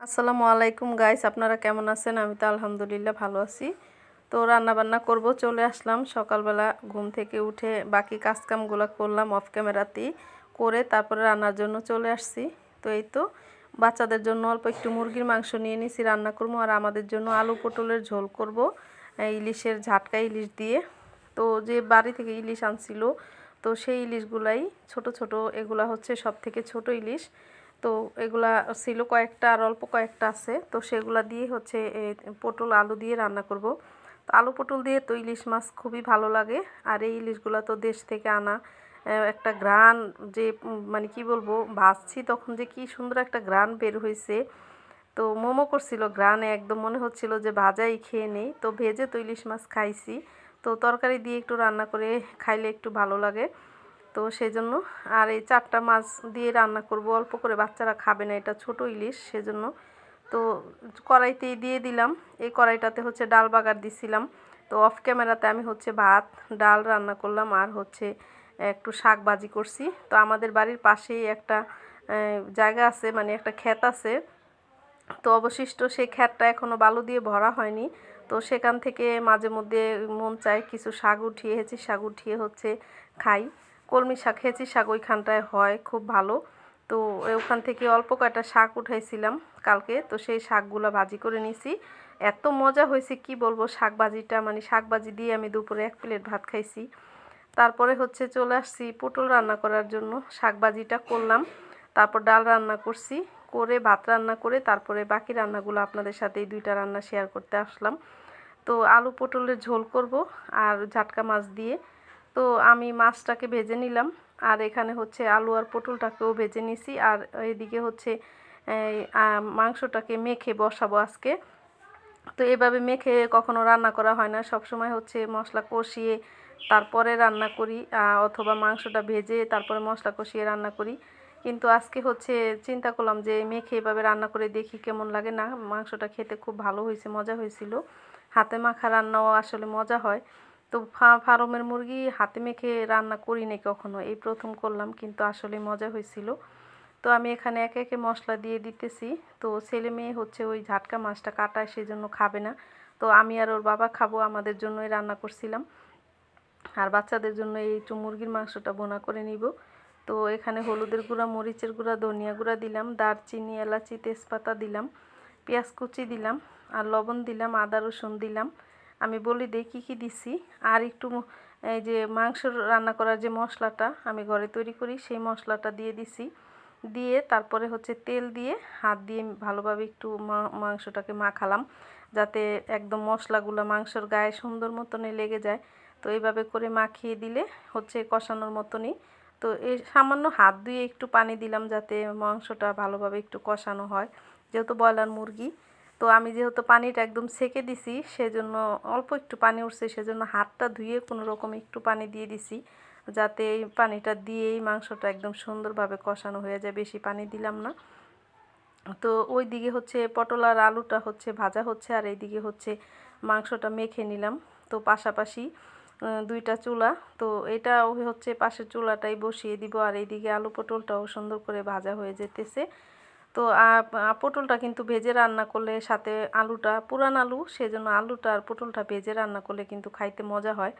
আসসালামু আলাইকুম গাইস, আপনারা কেমন আছেন? আমি তো আলহামদুলিল্লাহ ভালো আছি। তো রান্না বান্না করব, চলে আসলাম সকালবেলা ঘুম থেকে উঠে বাকি কাজকামগুলো করলাম অফ ক্যামেরাতেই করে তারপরে রান্নার জন্য চলে আসছি। তো এই তো বাচ্চাদের জন্য অল্প একটু মুরগির মাংস নিয়ে নিছি, রান্না করবো। আর আমাদের জন্য আলু পটলের ঝোল করব ইলিশের ঝাটকা ইলিশ দিয়ে। তো যে বাড়ি থেকে ইলিশ আনছিল, তো সেই ইলিশগুলাই ছোট ছোট, এগুলা হচ্ছে সব থেকে ছোট ইলিশ। তো এগুলা ছিল কয়েকটা, আর অল্প কয়েকটা আছে। তো সেগুলা দিয়ে হচ্ছে পটল আলু দিয়ে রান্না করব। তো আলু পটল দিয়ে তো ইলিশ মাছ খুবই ভালো লাগে। আর এই ইলিশগুলা তো দেশ থেকে আনা, একটা ঘ্রাণ যে মানে কি বলবো, ভাজছি তখন যে কি সুন্দর একটা ঘ্রাণ বের হয়েছে। তো মোমো করছিল, ঘ্রাণে একদম মনে হচ্ছিল যে ভাজাই খেয়ে নেই। তো ভেজে তো ইলিশ মাছ খাইছি, তো তরকারি দিয়ে একটু রান্না করে খাইলে একটু ভালো লাগে। তো সেই জন্য আর এই 4টা মাছ দিয়ে রান্না করব, অল্প করে, বাচ্চারা খাবে না, এটা ছোট ইলিশ সেজন্য। তো কড়াইতেই দিয়ে দিলাম। এই কড়াইটাতে হচ্ছে ডাল বাগার দিছিলাম। তো অফ ক্যামেরাতে আমি হচ্ছে ভাত ডাল রান্না করলাম, আর হচ্ছে একটু শাক ভাজি করছি। তো আমাদের বাড়ির পাশেই একটা জায়গা আছে, মানে একটা ক্ষেত আছে। তো অবশিষ্ট সেই ক্ষেতটা এখনও বালু দিয়ে ভরা হয়নি। তো সেখান থেকে মাঝে মধ্যে মন চায় কিছু শাক উঠিয়ে, হেঁচি শাক উঠিয়ে হচ্ছে খাই। কলমি শাক, হেঁচি শাক ওইখানটায় হয় খুব ভালো। তো ওখান থেকে অল্প কয়টা শাক উঠাইছিলাম কালকে, তো সেই শাকগুলো ভাজি করে নিছি। এত মজা হয়েছে কি বলবো, শাক ভাজিটা, মানে শাক ভাজি দিয়ে আমি দুপুরে 1 প্লেট ভাত খাইছি। তারপরে হচ্ছে চলে আসছি পটল রান্না করার জন্য, শাক ভাজিটা করলাম, তারপর ডাল রান্না করছি, করে ভাত রান্না করে তারপরে বাকি রান্নাগুলো আপনাদের সাথে এই 2টা রান্না শেয়ার করতে আসলাম। তো আলু পটলের ঝোল করব আর ঝাটকা মাছ দিয়ে। তো আমি মাছটাকে ভেজে নিলাম, আর এখানে হচ্ছে আলু আর পটলটাকেও ভেজে নিছি। আর এদিকে হচ্ছে মাংসটাকে মেখে বসাবো আজকে। তো এভাবে মেখে কখনো রান্না করা হয় না, সব সময় হচ্ছে মশলা কষিয়ে তারপরে রান্না করি, অথবা মাংসটা ভেজে তারপরে মশলা কষিয়ে রান্না করি। কিন্তু আজকে হচ্ছে চিন্তা করলাম যে মেখে এভাবে রান্না করে দেখি কেমন লাগে। না, মাংসটা খেতে খুব ভালো হয়েছে, মজা হয়েছিল। হাতে মাখা রান্নাও আসলে মজা হয়। তো ফার্মের মুরগি হাতে মেখে রান্না করি না কখনো, এই প্রথম করলাম, কিন্তু আসলে মজা হয়েছিল। তো আমি এখানে একে একে মশলা দিয়ে দিতেছি। তো ছেলে মেয়ে হচ্ছে ওই ঝাটকা মাছটা কাটায়, সেই জন্য খাবে না। তো আমি আর ওর বাবা খাবো, আমাদের জন্যই রান্না করছিলাম। আর বাচ্চাদের জন্য এই একটু মুরগির মাংসটা বোনা করে নিব। তো এখানে হলুদের গুঁড়া, মরিচের গুঁড়া, ধনিয়া গুঁড়া দিলাম, দারচিনি, এলাচি, তেজপাতা দিলাম, পেঁয়াজ কুচি দিলাম, আর লবণ দিলাম, আদা রসুন দিলাম। আমি বলি দিই কী কী দিছি। আর একটু এই যে মাংস রান্না করার যে মশলাটা আমি ঘরে তৈরি করি, সেই মশলাটা দিয়ে দিছি। দিয়ে তারপরে হচ্ছে তেল দিয়ে হাত দিয়ে ভালোভাবে একটু মাংসটাকে মাখালাম, যাতে একদম মশলাগুলো মাংসর গায়ে সুন্দর মতনই লেগে যায়। তো এইভাবে করে মাখিয়ে দিলে হচ্ছে কষানোর মতনই। তো এই সামান্য হাত ধুয়ে একটু পানি দিলাম, যাতে মাংসটা ভালোভাবে একটু কষানো হয়, যেহেতু ব্রয়লার মুরগি। তো আমি যেহেতু পানিটা একদম সেকে দিছি, সেজন্য অল্প একটু পানি উঠছে, সেজন্য হাতটা ধুয়ে কোনো রকম একটু পানি দিয়ে দিছি, যাতে এই পানিটা দিয়েই মাংসটা একদম সুন্দরভাবে কষানো হয়ে যায়, বেশি পানি দিলাম না। তো ওই দিকে হচ্ছে পটল আর আলুটা হচ্ছে ভাজা হচ্ছে, আর এইদিকে হচ্ছে মাংসটা মেখে নিলাম। তো পাশাপাশি 2টা চুলা, তো এটা হচ্ছে পাশের চুলাটাই বসিয়ে দিব, আর এইদিকে আলু পটলটাও সুন্দর করে ভাজা হয়ে যেতেছে। তো পটলটা কিন্তু ভেজে রান্না করলে, সাথে আলুটা পুরান আলু, সেজন্য আলুটা আর পটলটা ভেজে রান্না করলে কিন্তু খাইতে মজা হয়।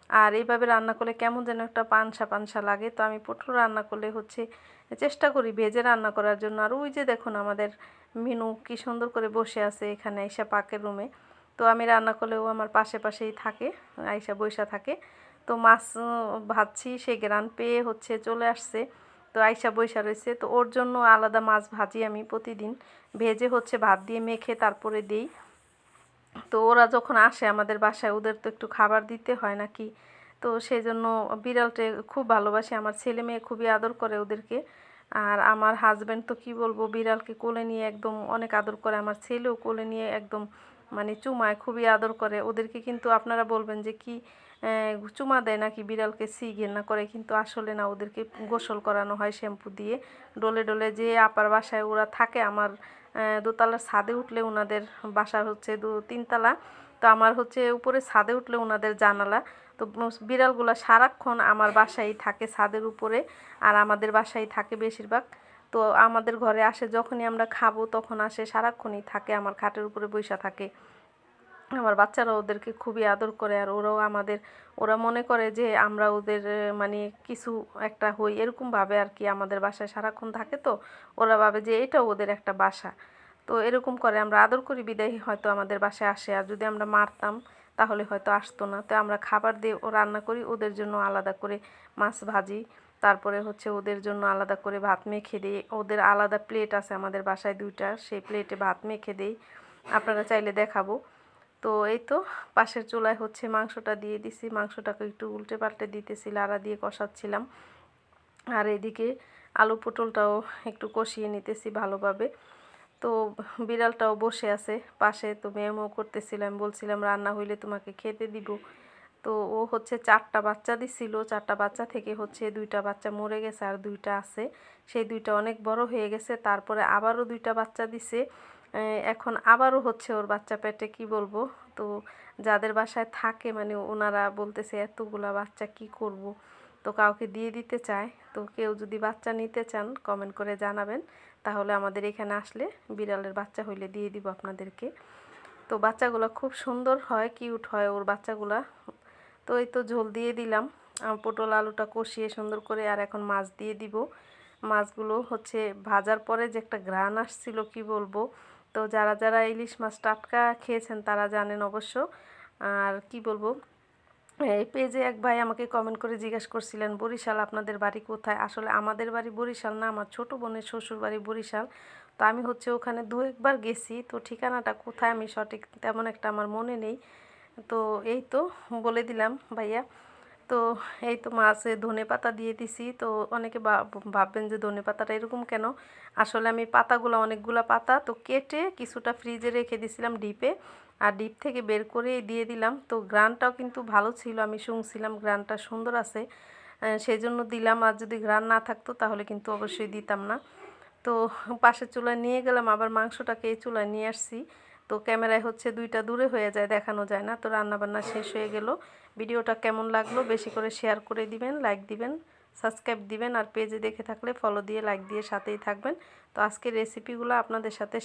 আর এইভাবে রান্না করলে কেমন যেন একটা পানসা পানসা লাগে। তো আমি পটল রান্না করলে হচ্ছে চেষ্টা করি ভেজে রান্না করার জন্য। আর ওই যে দেখুন আমাদের মিনু কি সুন্দর করে বসে আছে এখানে আইসা পাকের রুমে। তো আমি রান্না করলেও আমার পাশে পাশেই থাকে, আইসা বইসা থাকে। তো মাছ ভাজছি, সে ঘ্রাণ পেয়ে হচ্ছে চলে আসছে। তো আইসা বইসা রয়েছে, তো ওর জন্য আলাদা মাছ ভাজি আমি প্রতিদিন ভেজে হচ্ছে ভাত দিয়ে মেখে তারপরে দিই। তো ওরা যখন আসে আমাদের বাসায়, ওদের তো একটু খাবার দিতে হয় নাকি। তো সেই জন্য বিড়ালটা খুব ভালোবাসে, আমার ছেলে মেয়ে খুবই আদর করে ওদেরকে। আর আমার হাজব্যান্ড তো কি বলবো, বিড়ালকে কোলে নিয়ে একদম অনেক আদর করে, আমার ছেলেও কোলে নিয়ে একদম মানে চুমায়, খুবই আদর করে ওদেরকে। কিন্তু আপনারা বলবেন যে কি চুমা দেয় নাকি বিড়ালকে, ঘেন্না করে, কিন্তু আসলে না, ওদেরকে গোসল করানো হয় শ্যাম্পু দিয়ে। ডলে ডলে যে আপার বাসায় ওরা থাকে, আমার দোতলার ছাদে উঠলে ওনাদের বাসা হচ্ছে 3 তলা। তো আমার হচ্ছে উপরে ছাদে উঠলে ওনাদের জানালা। তো বিড়ালগুলো সারাক্ষণ আমার বাসায় থাকে ছাদের উপরে, আর আমাদের বাসায় থাকে বেশিরভাগ। তো আমাদের ঘরে আসে যখনই আমরা খাবো তখন আসে, সারাক্ষণই থাকে, আমার খাটের উপরে বইসা থাকে। আমার বাচ্চারা ওদেরকে খুবই আদর করে, আর ওরাও ওরা মনে করে যে আমরা ওদের মানে কিছু একটা হই, এরকম ভাবে আর কি। আমাদের বাসায় সারাক্ষণ থাকে তো ওরা ভাবে যে এটাও ওদের একটা বাসা। তো এরকম করে আমরা আদর করি বিদায় হয়তো আমাদের বাসায় আসে, আর যদি আমরা মারতাম তাহলে হয়তো আসতো না। তো আমরা খাবার দিয়ে ও রান্না করি, ওদের জন্য আলাদা করে মাছ ভাজি, তারপরে হচ্ছে ওদের জন্য আলাদা করে ভাত মেখে দিই। ওদের আলাদা প্লেট আছে আমাদের বাসায় 2টা, সেই প্লেটে ভাত মেখে দিই, আপনারা চাইলে দেখাবো। তো এই তো পাশের চুলায় হচ্ছে মাংসটা দিয়ে দিছি, মাংসটাকে একটু উল্টে পাল্টে দিতেছি, লাড়া দিয়ে কষাচ্ছিলাম। আর এদিকে আলু পটলটাও একটু কষিয়ে নিতেছি ভালোভাবে। তো বিড়ালটাও বসে আছে পাশে, তো মেয়েও করতেছিলাম, বলছিলাম রান্না হইলে তোমাকে খেতে দিব। তো ও হচ্ছে 4টা বাচ্চা দিছিল, 4টা বাচ্চা থেকে হচ্ছে 2টা বাচ্চা মরে গেছে, আর 2টা আছে। সেই 2টা অনেক বড় হয়ে গেছে, তারপরে আবারও 2টা বাচ্চা দিছে। এখন আবারও হচ্ছে ওর বাচ্চা পেটে, কি বলবো। তো যাদের বাসায় থাকে মানে ওনারা বলতেছে এতগুলা বাচ্চা কি করব। তো কাউকে দিয়ে দিতে চায়, তো কেউ যদি বাচ্চা নিতে চান কমেন্ট করে জানাবেন, তাহলে আমাদের এখানে আসলে বিড়ালের বাচ্চা হইলে দিয়ে দিব আপনাদেরকে। তো বাচ্চাগুলো খুব সুন্দর হয়, কিউট হয় ওর বাচ্চাগুলা। তো এই তো ঝোল দিয়ে দিলাম, পটল আলুটা কষিয়ে সুন্দর করে, আর এখন মাছ দিয়ে দিব। মাছগুলো হচ্ছে ভাজার পরে যে একটা ঘ্রাণ আসছিল, কি বলবো। তো যারা যারা ইলিশ মাছ টাটকা খেয়েছেন তারা জানেন অবশ্য। আর কি বলবো, এই পেজে এক ভাই আমাকে কমেন্ট করে জিজ্ঞেস করছিলেন বরিশাল আপনাদের বাড়ি কোথায়। আসলে আমাদের বাড়ি বরিশাল না, আমার ছোট বোনের শ্বশুর বাড়ি বরিশাল। তো আমি হচ্ছে ওখানে 2-1বার গেছি, তো ঠিকানাটা কোথায় আমি সঠিক তেমন একটা আমার মনে নেই। তো এই তো বলে দিলাম ভাইয়া। তো এই তো মাছে ধনেপাতা দিয়ে দিছি। তো অনেকে ভাববেন যে ধনেপাতাটা এরকম কেন। আসলে আমি পাতাগুলো অনেকগুলা পাতা তো কেটে কিছুটা ফ্রিজে রেখে দিয়েছিলাম ডিপে, আর ডিপ থেকে বের করে দিয়ে দিলাম। তো ঘ্রাণটাও কিন্তু ভালো ছিল, আমি শুনছিলাম ঘ্রাণটা সুন্দর আছে, সেই জন্য দিলাম। আর যদি ঘ্রাণ না থাকতো তাহলে কিন্তু অবশ্যই দিতাম না। তো পাশের চুলায় নিয়ে গেলাম, আবার মাংসটাকে এই চুলায় নিয়ে আসছি। তো ক্যামেরায় হচ্ছে 2টা দূরে হয়ে যায়, দেখানো যায় না। তো রান্নাবান্না শেষ হয়ে গেল। ভিডিওটা কেমন লাগলো বেশি করে শেয়ার করে দিবেন, লাইক দিবেন, সাবস্ক্রাইব দিবেন, আর পেজে দেখে থাকলে ফলো দিয়ে লাইক দিয়ে সাথেই থাকবেন। তো আজকের রেসিপিগুলো আপনাদের সাথে